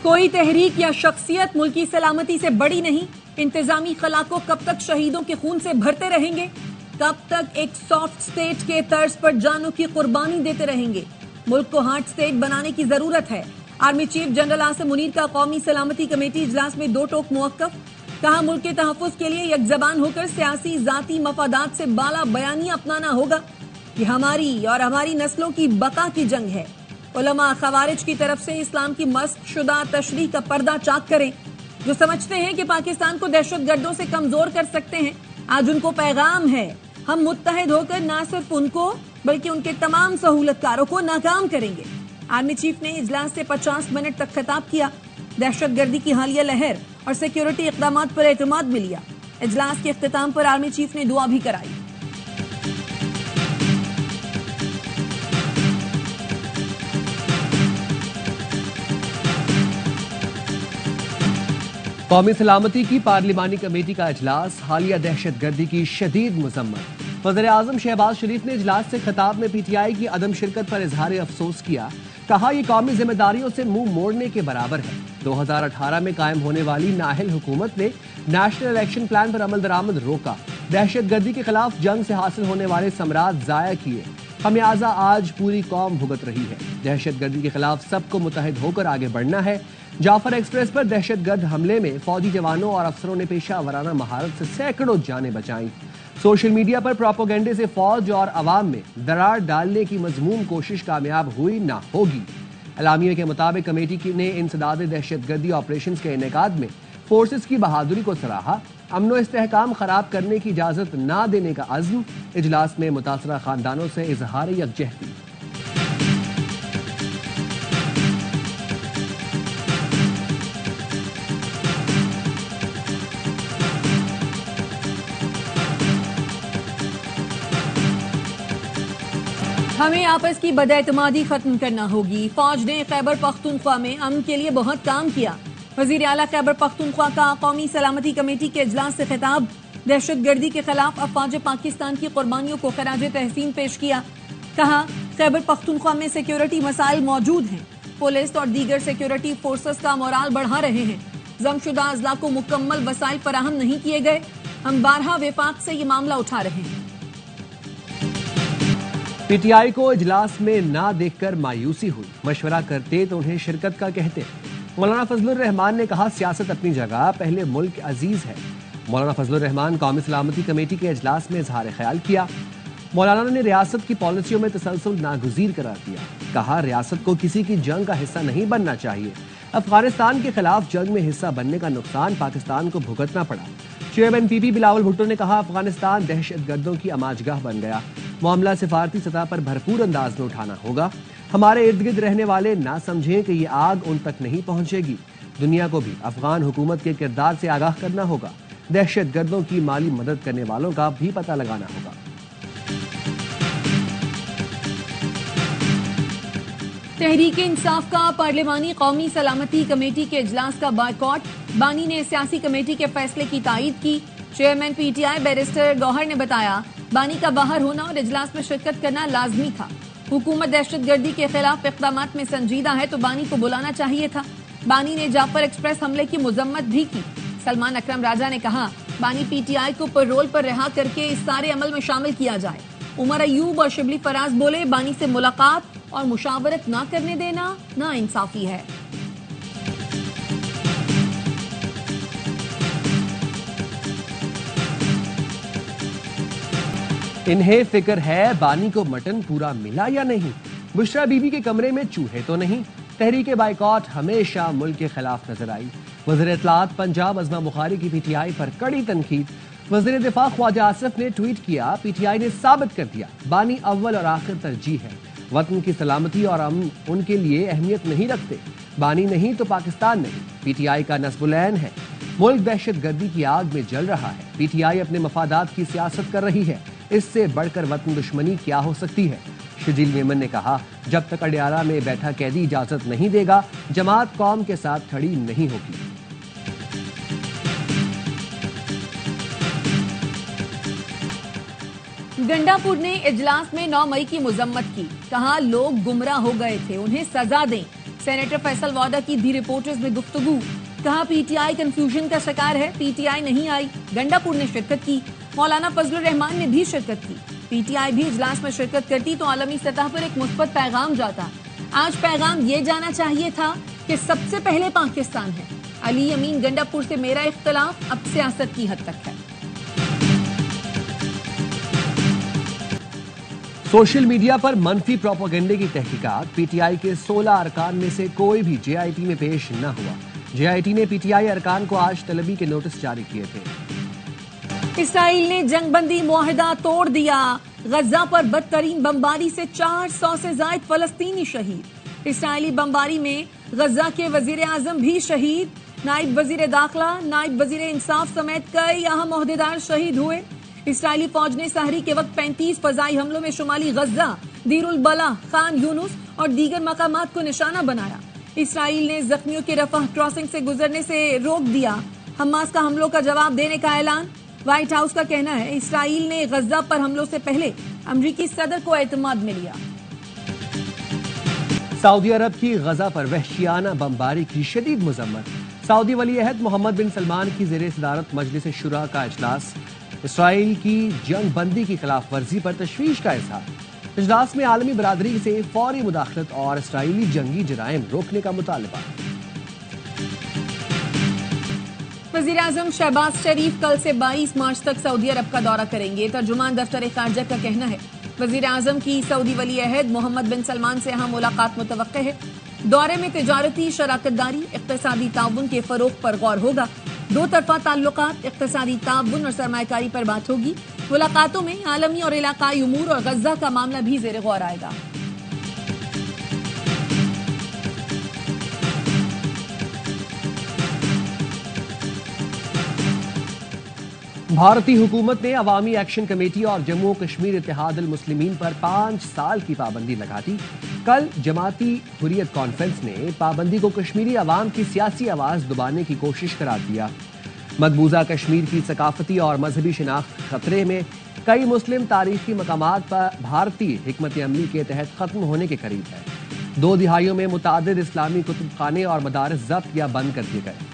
کوئی تحریک یا شخصیت ملکی سلامتی سے بڑی نہیں. انتظامی خلا کو کب تک شہیدوں کے خون سے بھرتے رہیں گے؟ کب تک ایک سافٹ سٹیٹ کے طرز پر جانوں کی قربانی دیتے رہیں گے؟ ملک کو ہارڈ سٹیٹ بنانے کی ضرورت ہے. Army chief general Asim Munir کا قومی سلامتی کمیٹی اجلاس میں 2 ٹوک موقف. کہا ملک کے تحفظ کے لیے یک زبان ہو کر سیاسی ذاتی مفادات سے بالا بیانیاں اپنانا ہوگا. یہ ہماری اور ہماری نسلوں کی بقا کی جنگ ہے. علماء خوارج کی طرف سے اسلام کی مسخ شدہ تشریح کا پردہ چاک کریں. جو سمجھتے ہیں کہ پاکستان کو دہشت گردوں سے کمزور کر سکتے ہیں، آج ان کو پیغام ہے ہم متحد ہو کر نہ صرف ان کو بلکہ ان کے تمام سہولت کاروں کو ناکام کریں گے. آرمی چیف نے اجلاس سے 50 منٹ تک خطاب کیا. دہشت گردی کی حالیہ لہر اور سیکیورٹی اقدامات پر اعتماد ملیا. اجلاس کے اختتام پر آرمی چیف نے دعا بھی کرائی. قومی سلامتی کی پارلیمانی کمیٹی کا اجلاس. حالیہ دہشت گردی کی شدید مذمت. وزیر اعظم شہباز شریف نے اجلاس سے خطاب میں پی ٹی آئی کی عدم شرکت پر اظہار افسوس کیا. کہا یہ قومی ذمہ داریوں سے منہ موڑنے کے برابر ہے. 2018 میں قائم ہونے والی نااہل حکومت نے نیشنل الیکشن پلان پر عمل درآمد روکا. دہشت گردی کے خلاف جنگ سے حاصل ہونے والے ثمرات ضائع کیے. خمیازہ آج پوری قوم بھگت رہی ہے. دہشت گردی کے خلاف سب کو متحد ہو کر آگے بڑھنا ہے. جعفر ایکسپریس پر دہشت گرد حملے میں فوجی جوانوں اور افسروں نے پیشہ ورانہ مہارت سے سینکڑوں جانیں بچائیں. سوشل میڈیا پر پروپیگنڈے سے فوج اور عوام میں درار ڈالنے کی مذموم کوشش کامیاب ہوئی نہ ہوگی. اعلامیے کے مطابق کمیٹی نے انسداد دہشت گردی آپریشنز کے انعقاد میں فورسز کی بہادری کو سراہا. امن و استحکام خراب کرنے کی اجازت نہ دینے کا عزم. اجلاس میں متاثرہ خاندانوں سے اظہار یکجہتی. ہمیں آپس کی بد اعتمادی ختم کرنا ہوگی. فوج نے خیبر پختونخوا میں امن کے لیے بہت کام کیا. وزیر اعلیٰ خیبر پختونخوا کا قومی سلامتی کمیٹی کے اجلاس سے خطاب. دہشت گردی کے خلاف افواج پاکستان کی قربانیوں کو خراج تحسین پیش کیا. کہا خیبر پختونخوا میں سیکیورٹی مسائل موجود ہیں. پولیس اور دیگر سیکیورٹی فورسز کا مورال بڑھا رہے ہیں. ضم شدہ اضلاع کو مکمل وسائل فراہم نہیں کیے گئے. ہم بارہا وفاق سے یہ معاملہ اٹھا رہے ہیں. پی ٹی آئی کو اجلاس میں نہ دیکھ کر مایوسی ہوئی. مشورہ کرتے تو انہیں شرکت کا کہتے. مولانا فضل الرحمان نے کہا سیاست اپنی جگہ، پہلے ملک عزیز ہے. مولانا فضل الرحمان قومی سلامتی کمیٹی کے اجلاس میں اظہار خیال کیا. مولانا نے ریاست کی پالیسیوں میں تسلسل ناگزیر قرار دیا. کہا ریاست کو کسی کی جنگ کا حصہ نہیں بننا چاہیے. افغانستان کے خلاف جنگ میں حصہ بننے کا نقصان پاکستان کو بھگتنا پڑا. چیئرمین پی پی بلاول بھٹو نے کہا افغانستان دہشت گردوں کی آماج گاہ بن گیا. معاملہ سفارتی سطح پر بھرپور انداز میں اٹھانا ہوگا. ہمارے ارد گرد رہنے والے نہ سمجھیں کہ یہ آگ ان تک نہیں پہنچے گی. دنیا کو بھی افغان حکومت کے کردار سے آگاہ کرنا ہوگا. دہشت گردوں کی مالی مدد کرنے والوں کا بھی پتہ لگانا ہوگا. تحریک انصاف کا پارلیمانی قومی سلامتی کمیٹی کے اجلاس کا بائیکاٹ. بانی نے سیاسی کمیٹی کے فیصلے کی تائید کی. Chairman P T I barrister Gohar نے بتایا بانی کا باہر ہونا اور اجلاس میں شرکت کرنا لازمی تھا. حکومت دہشت گردی کے خلاف اقدامات میں سنجیدہ ہے تو بانی کو بلانا چاہیے تھا. بانی نے جعفر ایکسپریس حملے کی مذمت بھی کی. سلمان اکرم راجہ نے کہا بانی پی ٹی آئی کو پرول پر رہا کر کے اس سارے عمل میں شامل کیا جائے. عمر ایوب اور شبلی فراز بولے بانی سے ملاقات اور مشاورت نہ کرنے دینا نا انصافی ہے. انہیں فکر ہے بانی کو مٹن پورا ملا یا نہیں. بشرا بی بی کے کمرے میں چوہے تو نہیں. تحریک بائیکاٹ ہمیشہ ملک کے خلاف نظر آئی. وزیر اطلاعات پنجاب عظمہ بخاری کی پی ٹی آئی پر کڑی تنقید. وزیر دفاع خواجہ آصف نے ٹویٹ کیا پی ٹی آئی نے ثابت کر دیا بانی اول اور آخر ترجیح ہے. وطن کی سلامتی اور امن ان کے لیے اہمیت نہیں رکھتے. بانی نہیں تو پاکستان نہیں. پی ٹی آئی کا نصب العین ہے. ملک دہشت گردی کی آگ میں جل رہا ہے. پی ٹی آئی اپنے مفادات کی سیاست کر رہی ہے. اس سے بڑھ کر وطن دشمنی کیا ہو سکتی ہے. شجیل میمن نے کہا جب تک اڈیالہ میں بیٹھا قیدی اجازت نہیں دے گا جماعت قوم کے ساتھ کھڑی نہیں ہوگی. گنڈا پور نے اجلاس میں 9 مئی کی مذمت کی. کہا لوگ گمراہ ہو گئے تھے انہیں سزا دیں. سینیٹر فیصل وعدہ کی دی رپورٹرز میں گفتگو، کہا پی ٹی آئی کنفیوژن کا شکار ہے، پی ٹی آئی نہیں آئی، گنڈا پور نے شرکت کی، مولانا فضل الرحمان نے بھی شرکت کی، پی ٹی آئی بھی اجلاس میں شرکت کرتی تو عالمی سطح پر ایک مثبت پیغام جاتا۔ آج پیغام یہ جانا چاہیے تھا کہ سب سے پہلے پاکستان ہے، علی امین گنڈا پور سے میرا اختلاف اب سیاست کی حد تک ہے۔ سوشل میڈیا پر منفی پروپیگنڈے کی تحقیقات، پی ٹی آئی کے 16 ارکان میں سے کوئی بھی جے آئی ٹی میں پیش نہ ہوا۔ جے آئی ٹی نے پی ٹی آئی ارکان کو آج طلبی کے نوٹس جاری کیے تھے۔ اسرائیل نے جنگ بندی معاہدہ توڑ دیا، غزہ پر بدترین بمباری سے 400 سے زائد فلسطینی شہید۔ اسرائیلی بمباری میں غزہ کے وزیر اعظم بھی شہید، نائب وزیر داخلہ، نائب وزیر انصاف سمیت کئی اہم عہدیدار شہید ہوئے۔ اسرائیلی فوج نے سحری کے وقت 35 فضائی حملوں میں شمالی غزہ، دیر البلح، خان یونس اور دیگر مقامات کو نشانہ بنایا۔ اسرائیل نے زخمیوں کے رفح کراسنگ سے گزرنے سے روک دیا۔ حماس کا حملوں کا جواب دینے کا اعلان، وائٹ ہاؤس کا کہنا ہے اسرائیل نے غزہ پر حملوں سے پہلے امریکی صدر کو اعتماد میں لیا۔ سعودی عرب کی غزہ پر وحشیانہ بمباری کی شدید مذمت، سعودی ولی عہد محمد بن سلمان کی زیر صدارت مجلس شورا کا اجلاس، اسرائیل کی جنگ بندی کی خلاف ورزی پر تشویش کا اظہار۔ اجلاس میں عالمی برادری سے فوری مداخلت اور اسرائیلی جنگی جرائم روکنے کا مطالبہ۔ وزیر اعظم شہباز شریف کل سے 22 مارچ تک سعودی عرب کا دورہ کریں گے۔ ترجمان دفتر خارجہ کا کہنا ہے وزیر اعظم کی سعودی ولی عہد محمد بن سلمان سے اہم ملاقات متوقع ہے۔ دورے میں تجارتی شراکت داری، اقتصادی تعاون کے فروغ پر غور ہوگا۔ دو طرفہ تعلقات، اقتصادی تعاون اور سرمایہ کاری پر بات ہوگی۔ ملاقاتوں میں عالمی اور علاقائی امور اور غزہ کا معاملہ بھی زیر غور آئے گا۔ بھارتی حکومت نے عوامی ایکشن کمیٹی اور جموں کشمیر اتحاد المسلمین پر 5 سال کی پابندی لگا دی۔ کل جماعتی حریت کانفرنس نے پابندی کو کشمیری عوام کی سیاسی آواز دبانے کی کوشش قرار دیا۔ مقبوضہ کشمیر کی ثقافتی اور مذہبی شناخت خطرے میں، کئی مسلم تاریخی مقامات پر بھارتی حکمت عملی کے تحت ختم ہونے کے قریب ہے۔ 2 دہائیوں میں متعدد اسلامی کتب خانے اور مدارس ضبط یا بند کر دیے گئے۔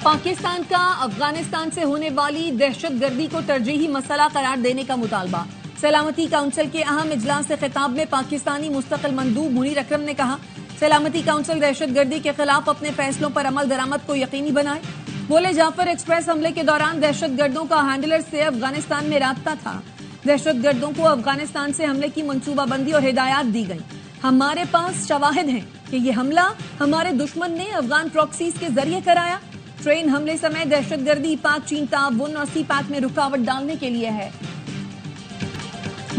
پاکستان کا افغانستان سے ہونے والی دہشت گردی کو ترجیحی مسئلہ قرار دینے کا مطالبہ۔ سلامتی کونسل کے اہم اجلاس سے خطاب میں پاکستانی مستقل مندوب منیر اکرم نے کہا سلامتی کونسل دہشت گردی کے خلاف اپنے فیصلوں پر عمل درآمد کو یقینی بنائے۔ بولے جعفر ایکسپریس حملے کے دوران دہشت گردوں کا ہینڈلر سے افغانستان میں رابطہ تھا۔ دہشت گردوں کو افغانستان سے حملے کی منصوبہ بندی اور ہدایات دی گئی۔ ہمارے پاس شواہد ہیں کہ یہ حملہ ہمارے دشمن نے افغان پراکسیز کے ذریعے کرایا۔ ٹرین حملے سمیت دہشت گردی پاک چین تعاون اور سی پیک میں رکاوٹ ڈالنے کے لیے ہے۔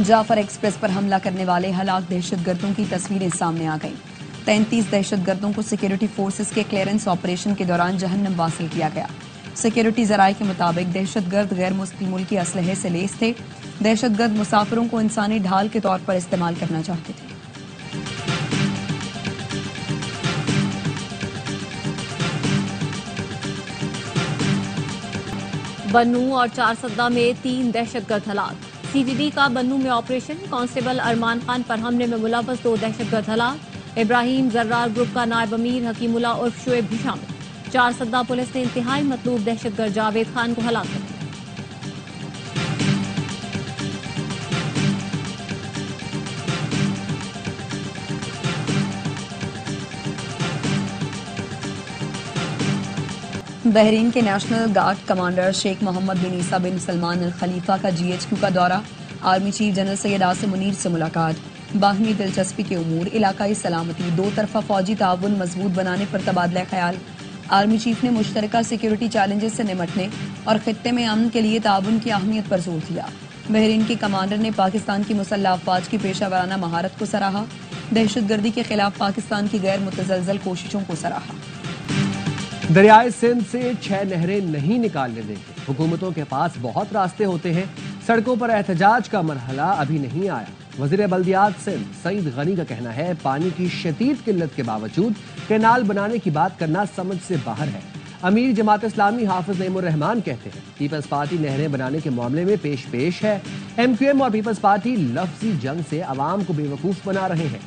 جعفر ایکسپریس پر حملہ کرنے والے ہلاک دہشت گردوں کی تصویریں سامنے آ گئیں۔ 33 دہشت گردوں کو سیکیورٹی فورسز کے کلیئرنس آپریشن کے دوران جہنم واصل کیا گیا۔ سیکیورٹی ذرائع کے مطابق دہشت گرد غیر مسلم ملکی اسلحے سے لیس تھے۔ دہشت گرد مسافروں کو انسانی ڈھال کے طور پر استعمال کرنا چاہتے تھے۔ بنوں اور 4 سدہ میں 3 دہشت گرد ہلاک۔ سی ٹی ڈی کا بنوں میں آپریشن، کانسٹیبل ارمان خان پر حملے میں ملوث 2 دہشت گرد ہلاک۔ ابراہیم زرار گروپ کا نائب امیر حکیم اللہ عرف شعیب بھی شامل۔ 4 سدہ پولیس نے انتہائی مطلوب دہشت گرد جاوید خان کو ہلاک کر دیا۔ بحرین کے نیشنل گارڈ کمانڈر شیخ محمد بن عیسیٰ بن سلمان الخلیفہ کا جی ایچ کیو کا دورہ، army chief general Syed Asim Munir سے ملاقات، باہمی دلچسپی کے امور، علاقائی سلامتی، 2 طرفہ فوجی تعاون مضبوط بنانے پر تبادلہ خیال۔ آرمی چیف نے مشترکہ سیکیورٹی چیلنجز سے نمٹنے اور خطے میں امن کے لیے تعاون کی اہمیت پر زور دیا۔ بحرین کے کمانڈر نے پاکستان کی مسلح افواج کی پیشہ ورانہ مہارت کو سراہا، دہشت گردی کے خلاف پاکستان کی غیر متزلزل کوششوں کو سراہا۔ دریائے سندھ سے 6 نہریں نہیں نکالنے دیں گے، حکومتوں کے پاس بہت راستے ہوتے ہیں، سڑکوں پر احتجاج کا مرحلہ ابھی نہیں آیا۔ وزیر بلدیات سندھ سعید غنی کا کہنا ہے پانی کی شدید قلت کے باوجود کینال بنانے کی بات کرنا سمجھ سے باہر ہے۔ امیر جماعت اسلامی حافظ نعیم الرحمان کہتے ہیں پیپلز پارٹی نہریں بنانے کے معاملے میں پیش ہے۔ ایم کیو ایم اور پیپلز پارٹی لفظی جنگ سے عوام کو بے وقوف بنا رہے ہیں۔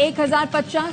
1050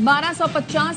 1250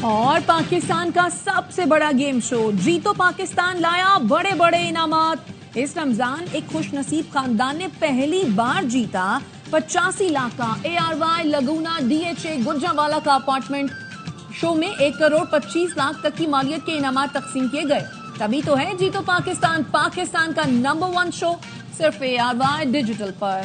اور پاکستان کا سب سے بڑا گیم شو جیتو پاکستان لایا بڑے بڑے انعامات۔ اس رمضان ایک خوش نصیب خاندان نے پہلی بار جیتا 85 لاکھ کا ARY لگونا DHA گجرانوالہ کا اپارٹمنٹ۔ شو میں 1 کروڑ 25 لاکھ تک کی مالیت کے انعامات تقسیم کیے گئے۔ تبھی تو ہے جیتو پاکستان پاکستان کا نمبر 1 شو صرف ARY ڈیجیٹل پر۔